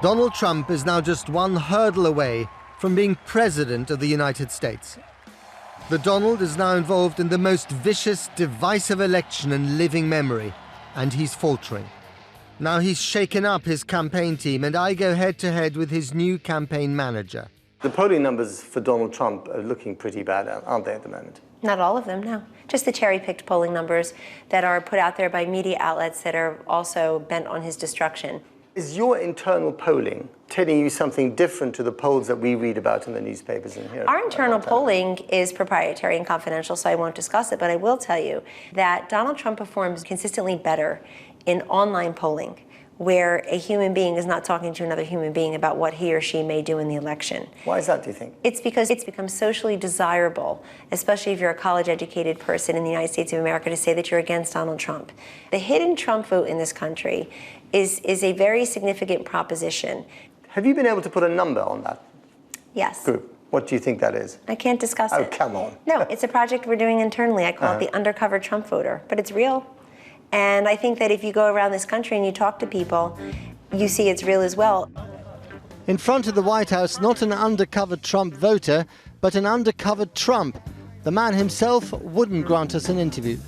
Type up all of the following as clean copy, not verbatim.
Donald Trump is now just one hurdle away from being President of the United States. The Donald is now involved in the most vicious, divisive election in living memory, and he's faltering. Now he's shaken up his campaign team, and I go head-to-head with his new campaign manager. The polling numbers for Donald Trump are looking pretty bad, aren't they, at the moment? Not all of them, no. Just the cherry-picked polling numbers that are put out there by media outlets that are also bent on his destruction. Is your internal polling telling you something different to the polls that we read about in the newspapers and here? Our internal polling is proprietary and confidential, so I won't discuss it, but I will tell you that Donald Trump performs consistently better in online polling, where a human being is not talking to another human being about what he or she may do in the election. Why is that, do you think? It's because it's become socially desirable, especially if you're a college-educated person in the United States of America, to say that you're against Donald Trump. The hidden Trump vote in this country is a very significant proposition. Have you been able to put a number on that Yes. group? What do you think that is? I can't discuss it. Oh, come on. No, it's a project we're doing internally. I call it the undercover Trump voter, but it's real. And I think that if you go around this country and you talk to people, you see it's real as well. In front of the White House, not an undercover Trump voter, but an undercover Trump. The man himself wouldn't grant us an interview.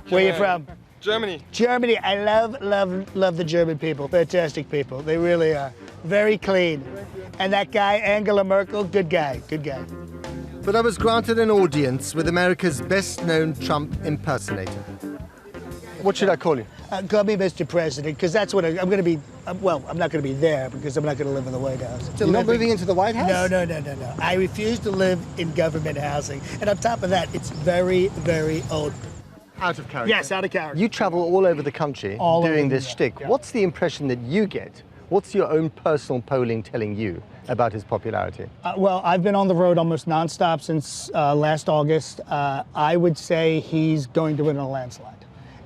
Where are you from? Germany. Germany. I love the German people. Fantastic people. They really are. Very clean. And that guy, Angela Merkel, good guy, good guy. But I was granted an audience with America's best-known Trump impersonator. What should I call you? Call me Mr. President, because that's what I'm going to be. Well, I'm not going to be there because I'm not going to live in the White House. You're not moving into the White House? No. I refuse to live in government housing. And on top of that, it's very, very old. Out of character? Yes, out of character. You travel all over the country doing this shtick. Yeah. What's the impression that you get? What's your own personal polling telling you about his popularity? Well, I've been on the road almost nonstop since last August. I would say he's going to win in a landslide.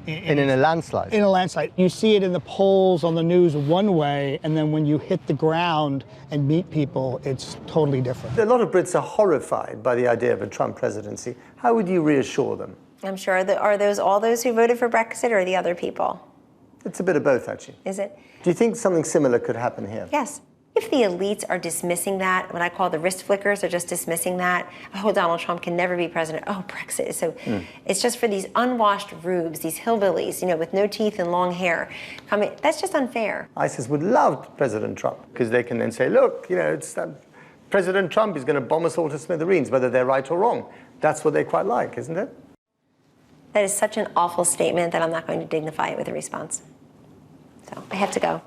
In a landslide? In a landslide. You see it in the polls on the news one way, and then when you hit the ground and meet people, it's totally different. A lot of Brits are horrified by the idea of a Trump presidency. How would you reassure them? I'm sure that are those all those who voted for Brexit or the other people? It's a bit of both, actually. Is it? Do you think something similar could happen here? Yes. If the elites are dismissing that, what I call the wrist flickers are just dismissing that, oh, Donald Trump can never be president, oh, Brexit. So it's just for these unwashed rubes, these hillbillies, you know, with no teeth and long hair. That's just unfair. ISIS would love President Trump because they can then say, look, you know, it's President Trump is going to bomb us all to smithereens, whether they're right or wrong. That's what they quite like, isn't it? That is such an awful statement that I'm not going to dignify it with a response. So I have to go.